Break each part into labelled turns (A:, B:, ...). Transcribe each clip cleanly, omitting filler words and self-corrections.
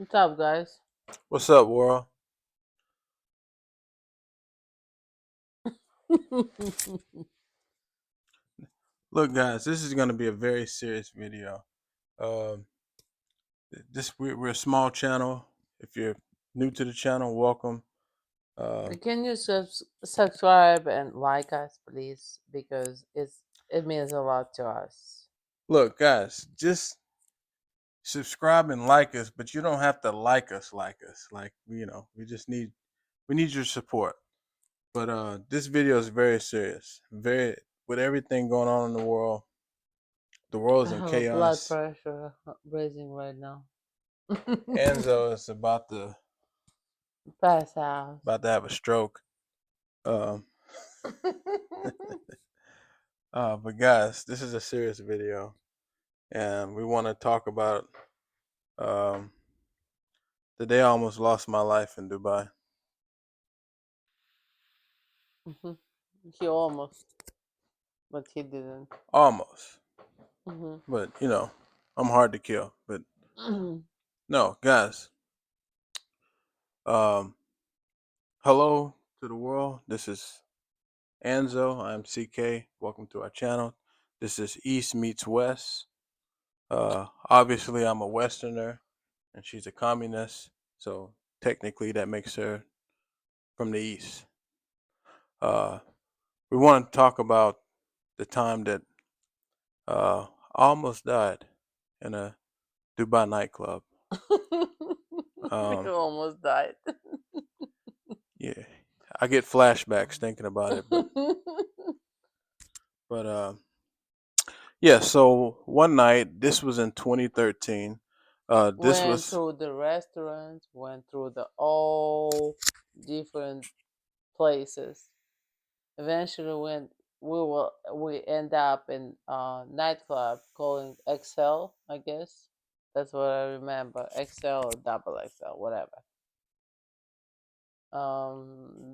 A: What's up, guys?
B: What's up, world? Look, guys, this is going to be a very serious video. Um, we're a small channel. If you're new to the channel, welcome. Uh,
A: Can you subscribe and like us, please? Because it means a lot to us.
B: Look, guys, just subscribe and like us, but you don't have to like us. Like we need your support. But this video is very serious. Very with everything going on in the world. The world
A: I
B: is in
A: have a blood
B: chaos.
A: pressure raising right now.
B: Anzo is
A: Pass out.
B: about to have a stroke. Um, but guys, this is a serious video, and we want to talk about um, the day I almost lost my life in Dubai.
A: He almost, but he didn't.
B: Almost,
A: Hmm.
B: but I'm hard to kill. But no, guys. Um, hello to the world. This is Anzo. I'm CK. Welcome to our channel. This is East meets West. Obviously, I'm a Westerner, and she's a communist. So technically, that makes her from the East. Uh, we want to talk about the time that I almost died in a Dubai nightclub.
A: You
B: Um,
A: almost died.
B: yeah, I get flashbacks thinking about it, but yeah. So one night, this was in 2013. This
A: Went
B: was
A: through the restaurants, went through the all different places. Eventually, when we end up in a nightclub calling XL, I guess that's what I remember. XL or double XL, whatever.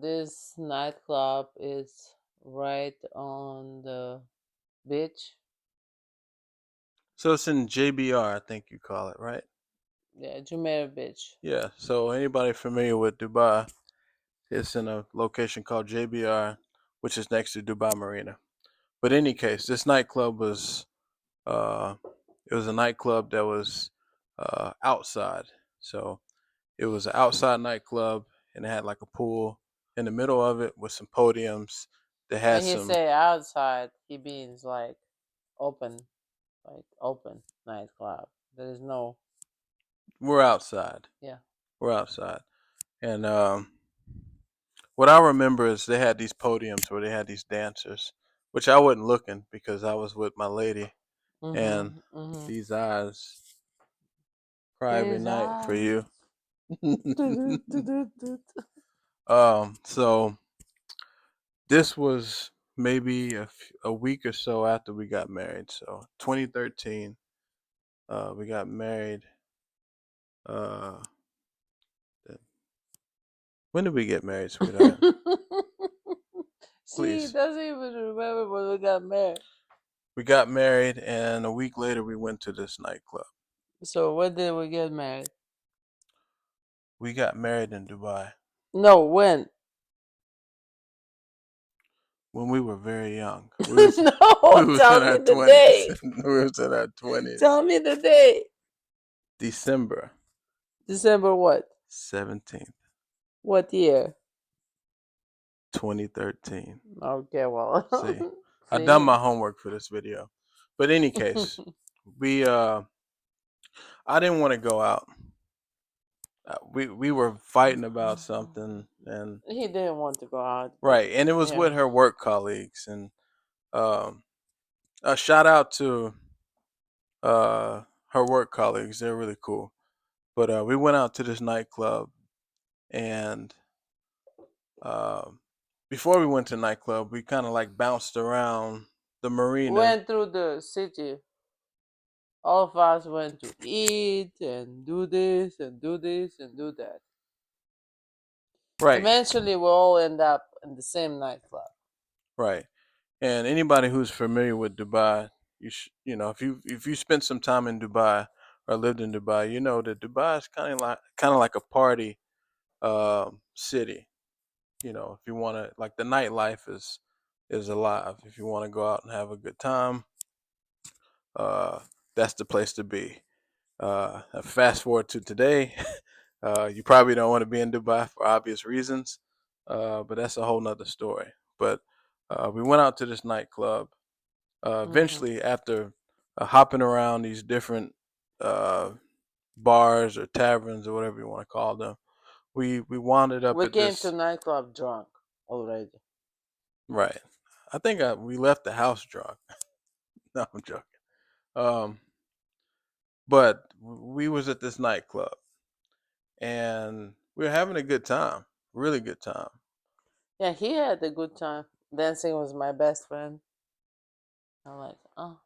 A: This nightclub is right on the beach.
B: so it's in JBR, I think you call it, right?
A: Yeah, Jumeirah Beach.
B: Yeah. So anybody familiar with Dubai, it's in a location called JBR, which is next to Dubai Marina. But in any case, this nightclub was uh, it was a nightclub that was outside. So it was an outside nightclub, and it had like a pool in the middle of it with some podiums that had
A: When he
B: some.
A: say outside, he means open, like open nightclub. There is no,
B: We're outside.
A: yeah.
B: We're outside, and what I remember is they had these podiums where they had these dancers, which I wasn't looking because I was with my lady, and
A: Mhm. Mhm.
B: these eyes cry every
A: These
B: night for
A: eyes.
B: you.
A: Do-do-do-do-do.
B: So this was maybe a week or so after we got married. So 2013, we got married. Uh, when did we get married, sweetheart?
A: She
B: Please.
A: doesn't even remember when we got married.
B: We got married, and a week later, we went to this nightclub.
A: So when did we get married?
B: We got married in Dubai
A: No, when?
B: when we were very young. We
A: No,
B: was in
A: tell me
B: our
A: the
B: 20s.
A: day.
B: We was in our 20s.
A: Tell me the day.
B: December
A: December what?
B: 17th,
A: What year?
B: 2013.
A: Okay, well,
B: See, I done
A: see.
B: my homework for this video. But in any case, we I didn't want to go out. We were fighting about something, and
A: He didn't want to go out, but
B: right, and it was
A: yeah.
B: with her work colleagues, and um, a shout out to her work colleagues. They're really cool. But we went out to this nightclub, and um, before we went to the nightclub, we kind of like bounced around the marina.
A: Went through the city. All of us went to eat and do this and do this and do that.
B: Right,
A: Eventually, we all end up in the same nightclub.
B: right. And anybody who's familiar with Dubai, you know if you spent some time in Dubai or lived in Dubai, you know that Dubai is kind of like a party city. You know, if you want to, like, the nightlife is alive. If you want to go out and have a good time, uh, that's the place to be. Fast forward to today, you probably don't want to be in Dubai for obvious reasons, but that's a whole nother story. But we went out to this nightclub.
A: Hmm.
B: Eventually, after hopping around these different uh, bars or taverns or whatever you want to call them, we wandered up
A: We
B: at
A: came to
B: this.
A: nightclub drunk already.
B: Right. I think we left the house drunk. No, I'm joking. Um, but we was at this nightclub and we were having a good time, really good time.
A: Yeah, he had a good time. Dancing was my best friend. I'm like, oh.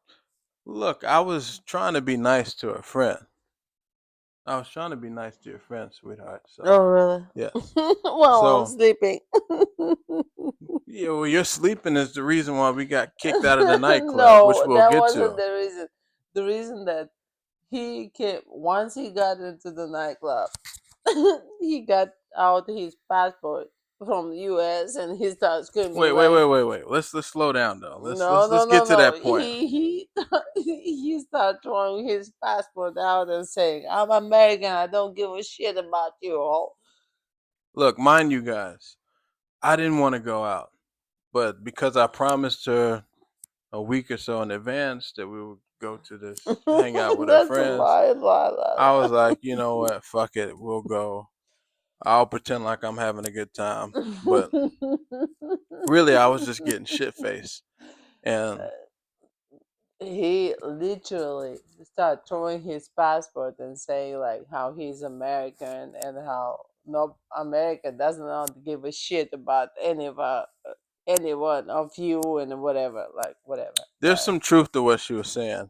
B: Look, I was trying to be nice to a friend. I was trying to be nice to your friend, sweetheart. So
A: Oh, really?
B: yes.
A: Well, I'm
B: So
A: sleeping.
B: yeah, well, your sleeping is the reason why we got kicked out of the nightclub, which
A: No,
B: we'll
A: that
B: get
A: wasn't
B: to.
A: the reason. The reason that he came once he got into the nightclub, he got out his passport from the U.S. and he started
B: Wait,
A: screaming
B: wait,
A: like,
B: wait, wait, wait. Let's slow down though. Let's
A: "No,
B: let's
A: no,
B: let's
A: no,
B: get to
A: no!"
B: that point.
A: He started throwing his passport out and saying, "I'm American. I don't give a shit about you all."
B: Look, mind you guys, I didn't want to go out, but because I promised her a week or so in advance that we would go to this hang out with her
A: That's a
B: friends,
A: lie, lie, lie,
B: I was like, you know what, fuck it, we'll go. I'll pretend like I'm having a good time, but
A: lie.
B: really, I was just getting shit faced. And
A: He literally started throwing his passport and saying like how he's American and how no America does not give a shit about any one of you and whatever, like whatever.
B: there's some truth to what she was saying.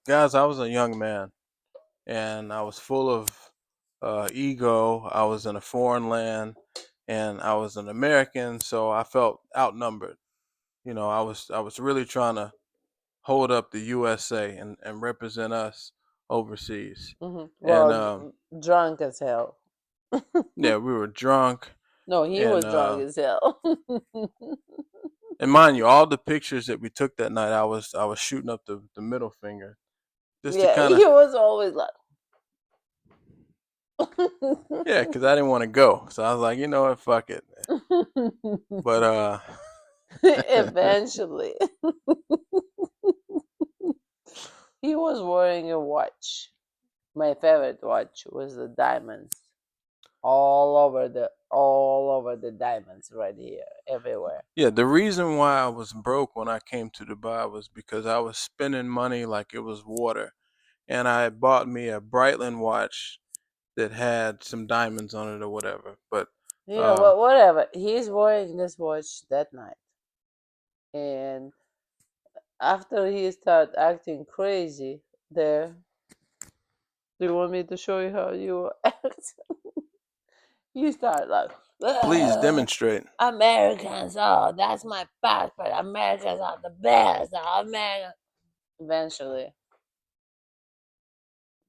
B: Guys, I was a young man and I was full of ego. I was in a foreign land and I was an American, so I felt outnumbered. You know, I was really trying to hold up the USA and represent us overseas. And
A: Well, drunk as hell.
B: yeah, we were drunk,
A: No, he
B: and
A: was drunk as hell.
B: mind you, all the pictures that we took that night, I was shooting up the middle finger just to
A: Yeah,
B: kind
A: he
B: of,
A: was always like.
B: yeah, because I didn't want to go, so I was like, you know what, fuck it. But
A: Eventually, he was wearing a watch. My favorite watch was the diamonds. All over the diamonds right here, everywhere.
B: yeah, the reason why I was broke when I came to Dubai was because I was spending money like it was water, and I had bought me a Breitling watch that had some diamonds on it or whatever. But
A: Yeah,
B: um,
A: well, whatever. He's wearing this watch that night, and after he started acting crazy, there. Do you want me to show you how you act? You start like,
B: please
A: "Ugh,
B: demonstrate.
A: Americans. Oh, that's my passport. Americans are the best. Oh, American. Eventually,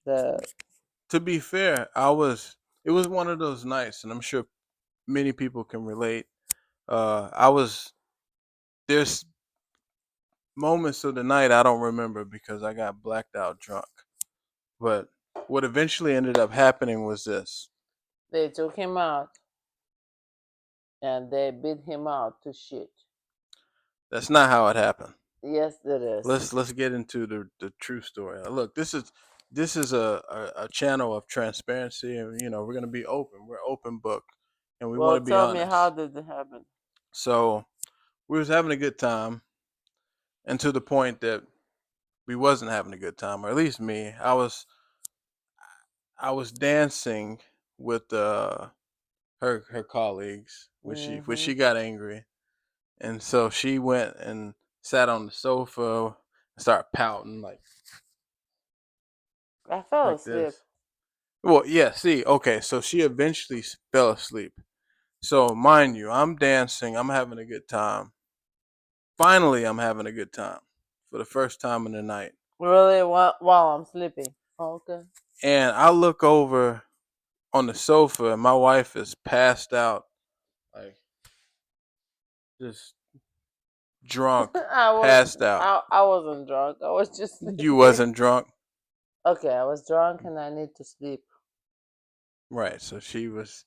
A: the
B: To be fair, I was. It was one of those nights, and I'm sure many people can relate. I was. There's moments of the night I don't remember because I got blacked out drunk. But what eventually ended up happening was this.
A: they took him out and they beat him out to shit.
B: That's not how it happened.
A: Yes, it is.
B: Let's get into the true story. Look, this is a channel of transparency, and you know we're gonna be open. We're open book, and we want
A: Well,
B: to be
A: tell me, how
B: honest.
A: did it happen?
B: So we was having a good time, and to the point that we wasn't having a good time, or at least me. I was dancing with her colleagues, which she
A: Hmm.
B: got angry, and so she went and sat on the sofa and started pouting
A: I fell
B: like
A: asleep.
B: this. Well, yeah, see, okay, so she eventually fell asleep. So, mind you, I'm dancing, I'm having a good time. Finally, I'm having a good time for the first time in the night.
A: Really, while I'm sleeping. Okay.
B: And I look over on the sofa, and my wife is passed out, like just drunk,
A: I was
B: passed out.
A: I wasn't drunk. I was just
B: You
A: sleeping.
B: wasn't drunk,
A: Okay, I was drunk and I need to sleep.
B: right? So she was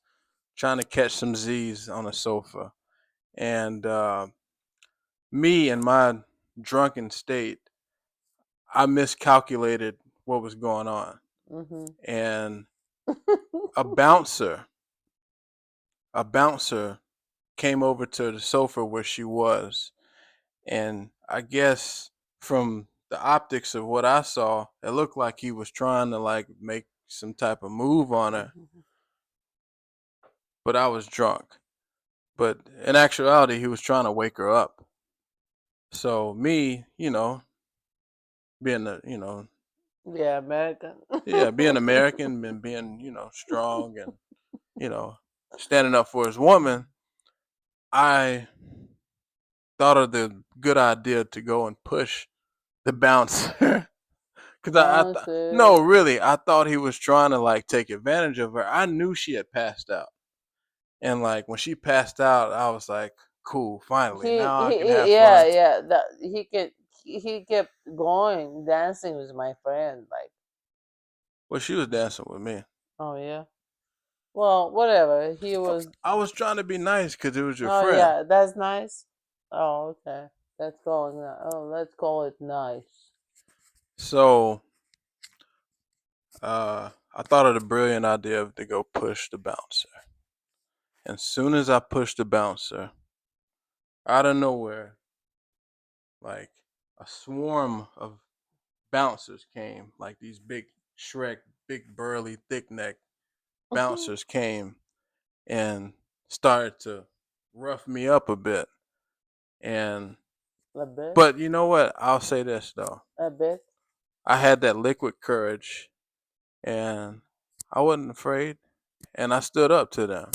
B: trying to catch some Z's on the sofa, and me in my drunken state, I miscalculated what was going on,
A: Mhm.
B: and a bouncer, a bouncer came over to the sofa where she was, and I guess from the optics of what I saw, it looked like he was trying to like make some type of move on her, but I was drunk. But in actuality, he was trying to wake her up. So me, being the,
A: Yeah, American.
B: yeah, being American and being, strong and, you know, standing up for his woman, I thought of the good idea to go and push the bouncer. Cause no,
A: Bouncer.
B: really, I thought he was trying to like take advantage of her. I knew she had passed out, and like when she passed out, I was like, "Cool, finally, now I can have
A: Yeah,
B: fun."
A: yeah. That he kept going dancing with my friend. Like,
B: Well, she was dancing with me.
A: oh yeah. Well, whatever. He was.
B: I was trying to be nice because it was your
A: Oh
B: friend.
A: yeah, that's nice. Oh okay. Let's call it. Let's call it nice.
B: So, I thought of the brilliant idea to go push the bouncer. And soon as I pushed the bouncer, out of nowhere, like a swarm of bouncers came, like these big Shrek, big burly, thick neck bouncers came and started to rough me up a bit. And
A: A bit.
B: but you know what? I'll say this though.
A: A bit.
B: I had that liquid courage and I wasn't afraid and I stood up to them.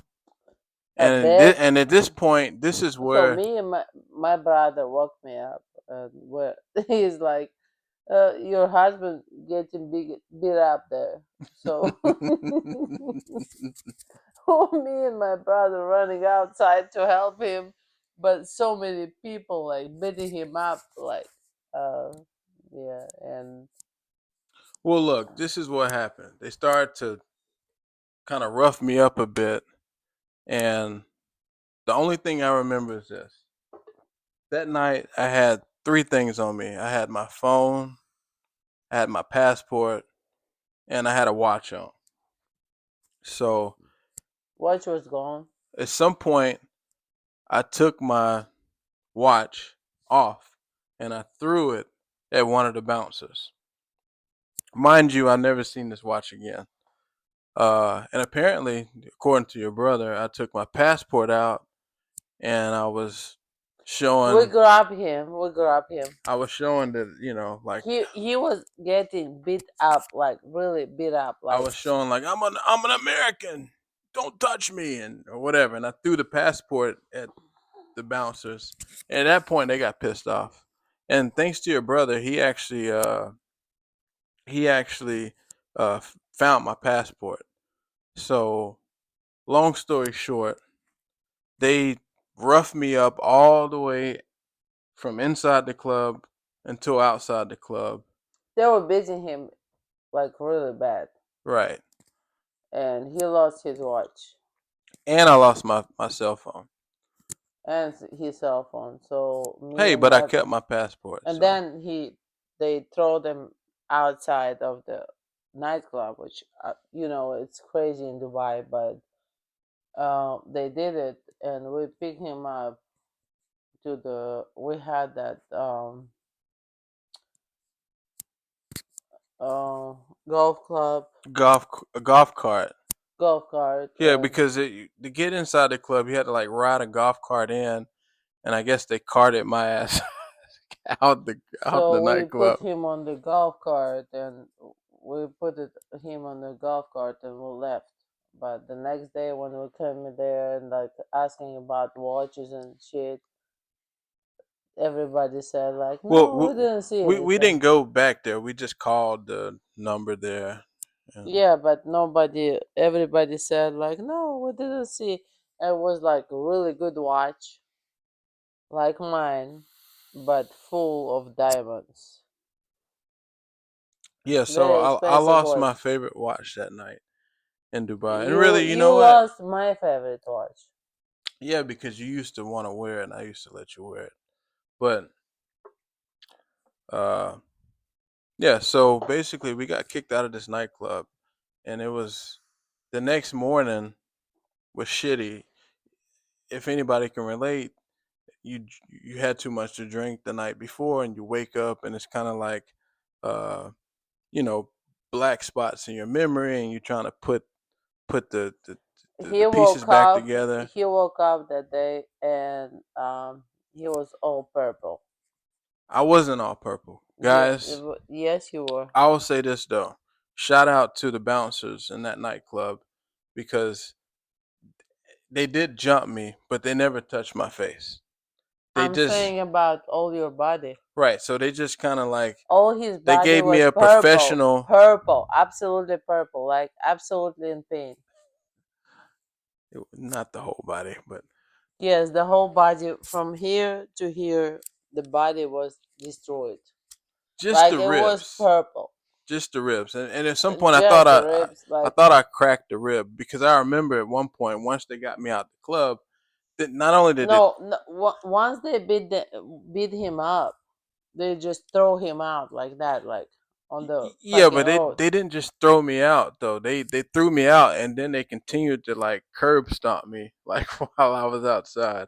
A: A
B: And
A: bit.
B: and at this point, this is
A: So
B: where
A: me and my brother woke me up, where he's like, "Your husband getting beat up there." So me and my brother running outside to help him, but so many people like beating him up, like, uh, yeah, and
B: well, look, this is what happened. They started to kind of rough me up a bit, and the only thing I remember is this: that night I had three things on me. I had my phone, I had my passport, and I had a watch on. So
A: watch was gone.
B: at some point, I took my watch off and I threw it at one of the bouncers. Mind you, I never seen this watch again. And apparently, according to your brother, I took my passport out and
A: We
B: showing,
A: grabbed him. We grabbed him.
B: I was showing that, like
A: He was getting beat up, like really beat up,
B: I
A: like
B: was showing like I'm an American. Don't touch me and or whatever. And I threw the passport at the bouncers. And at that point, they got pissed off. And thanks to your brother, he actually found my passport. So long story short, they roughed me up all the way from inside the club until outside the club.
A: they were beating him like really bad,
B: Right.
A: and he lost his watch
B: And I lost my cell phone.
A: and his cell phone. So me
B: Hey,
A: and
B: but I
A: my
B: kept my passport.
A: and
B: So
A: then they throw them outside of the nightclub, which it's crazy in Dubai, but they did it, and we picked him up to the we had that uh, golf club
B: golf a golf cart.
A: golf cart
B: Yeah,
A: and
B: because to get inside the club, you had to like ride a golf cart in, and I guess they carted my ass out the
A: so we put
B: nightclub.
A: him on the golf cart and we him on the golf cart and we left. But the next day when we came there and like asking about watches and shit, Everybody said like,
B: Well,
A: no, we didn't see
B: we
A: anything.
B: didn't go back there. We just called the number there, and
A: Yeah, but nobody, everybody said like, no, we didn't see. It was like a really good watch, like mine, but full of diamonds.
B: yeah. So
A: Very
B: I
A: expensive
B: lost
A: watch.
B: my favorite watch that night in Dubai, and
A: You
B: really, you
A: you
B: know what?
A: lost my favorite watch.
B: Yeah, because you used to want to wear it, and I used to let you wear it. But uh, yeah. So basically, we got kicked out of this nightclub, and it was the next morning was shitty. If anybody can relate, you had too much to drink the night before, and you wake up, and it's kind of like, uh, you know, black spots in your memory, and you're trying to put the
A: He
B: pieces
A: woke
B: back
A: up.
B: together.
A: He woke up that day, and he was all purple.
B: I wasn't all purple,
A: Yeah,
B: guys.
A: yes, you were.
B: I will say this though. Shout out to the bouncers in that nightclub because they did jump me, but they never touched my face. They
A: I'm
B: just
A: saying about all your body.
B: right, so they just kind of like
A: All his
B: they
A: body
B: gave me
A: was
B: a
A: purple,
B: professional.
A: purple, absolutely purple, like absolutely in pain.
B: Not the whole body, but
A: Yes, the whole body from here to here, the body was destroyed.
B: just
A: Like
B: the
A: it was
B: ribs,
A: purple,
B: just the ribs. And at some point,
A: just the ribs.
B: I
A: Like
B: thought I cracked the rib because I remember at one point once they got me out the club, that not only did it.
A: no, no once they beat him up, they just throw him out like that, like on the
B: Yeah,
A: fucking
B: but
A: road.
B: they didn't just throw me out though. They threw me out and then they continued to like curb stomp me like while I was outside.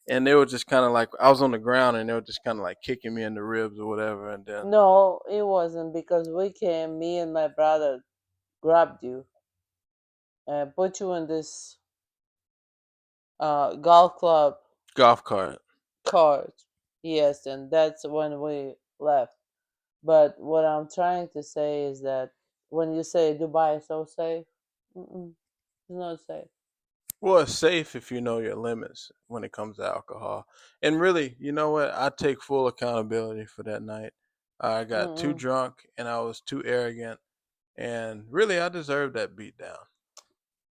B: And they were just kind of like I was on the ground and they were just kind of like kicking me in the ribs or whatever. And then
A: No, it wasn't because we came. Me and my brother grabbed you and put you in this golf club
B: golf cart.
A: cart. Yes, and that's when we left. But what I'm trying to say is that when you say Dubai is so safe, mm-mm, it's not safe.
B: Well, it's safe if you know your limits when it comes to alcohol. And really, you know what? I take full accountability for that night. I got too
A: Mm-mm.
B: drunk and I was too arrogant. And really, I deserved that beat down.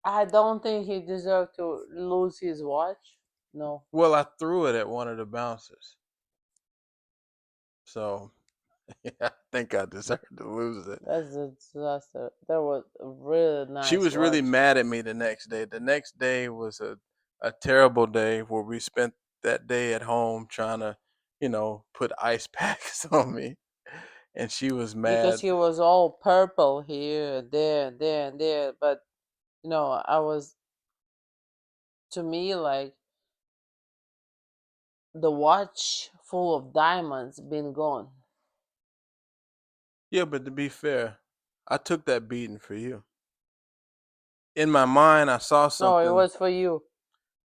A: I don't think he deserved to lose his watch. No,
B: Well, I threw it at one of the bouncers. So yeah, I think I deserved to lose it.
A: that's a disaster. That was a really
B: She
A: nice
B: was really
A: watch.
B: mad at me the next day. The next day was a terrible day where we spent that day at home trying to, put ice packs on me. And she was
A: Because
B: mad.
A: he was all purple here and there and there and there. But I was, to me, like the watch full of diamonds been gone.
B: Yeah, but to be fair, I took that beating for you. In my mind,
A: No, it was for you.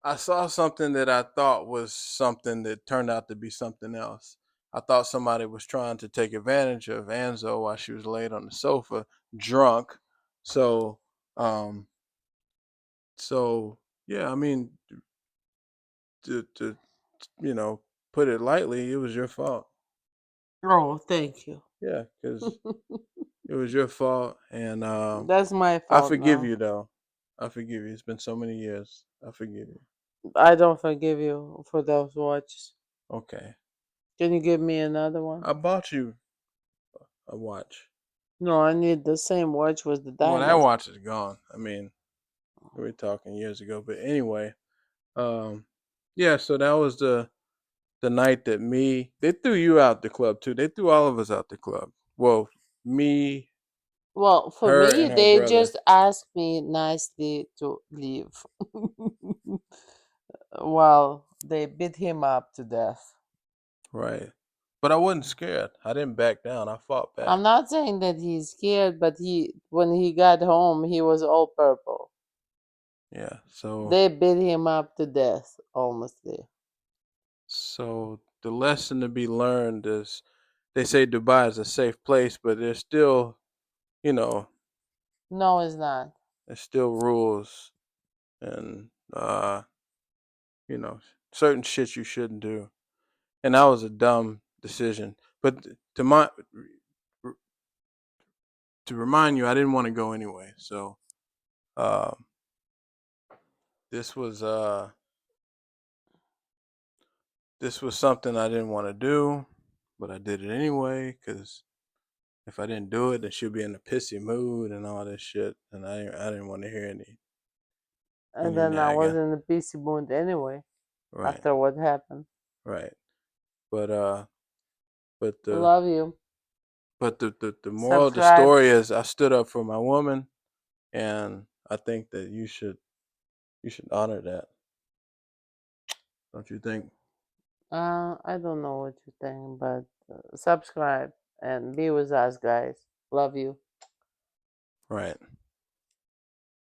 B: I saw something that I thought was something that turned out to be something else. I thought somebody was trying to take advantage of Anzo while she was laid on the sofa, drunk. So, um, so yeah, I mean, to put it lightly, it was your fault.
A: Oh, thank you.
B: Yeah, because it was your fault, and
A: That's my
B: I
A: fault
B: forgive
A: now.
B: you though. I forgive you. It's been so many years. I forgive you.
A: I don't forgive you for those watches.
B: Okay,
A: Can you give me another one?
B: I bought you a watch.
A: No, I need the same watch with the
B: Well, that
A: diamonds.
B: watch is gone. I mean, we are talking years ago, but anyway, um, yeah. So that was the night that they threw you out the club too. They threw all of us out the club. Well, me,
A: Well, for
B: her,
A: me,
B: and her
A: they
B: brother.
A: just asked me nicely to leave. Well, they beat him up to death.
B: Right. But I wasn't scared. I didn't back down. I fought back.
A: I'm not saying that he's scared, but when he got home, he was all purple.
B: Yeah. So
A: They beat him up to death, almost there.
B: so the lesson to be learned is they say Dubai is a safe place, but you know,
A: No, it's not.
B: there's still rules and you know, certain shit you shouldn't do. and that was a dumb decision. But to remind you, I didn't want to go anyway. So uh, this was uh, this was something I didn't want to do, but I did it anyway because if I didn't do it, then she'd be in a pissy mood and all this shit, and I didn't want to hear
A: And
B: any
A: then I was
B: nagging.
A: in the PC mood anyway
B: Right,
A: after what happened.
B: right. But uh, but the
A: Love you.
B: but the moral of the
A: Subscribe.
B: story is I stood up for my woman, and I think that you should honor that. Don't you think?
A: I don't know what you think, but subscribe and be with us, guys. Love you.
B: Right.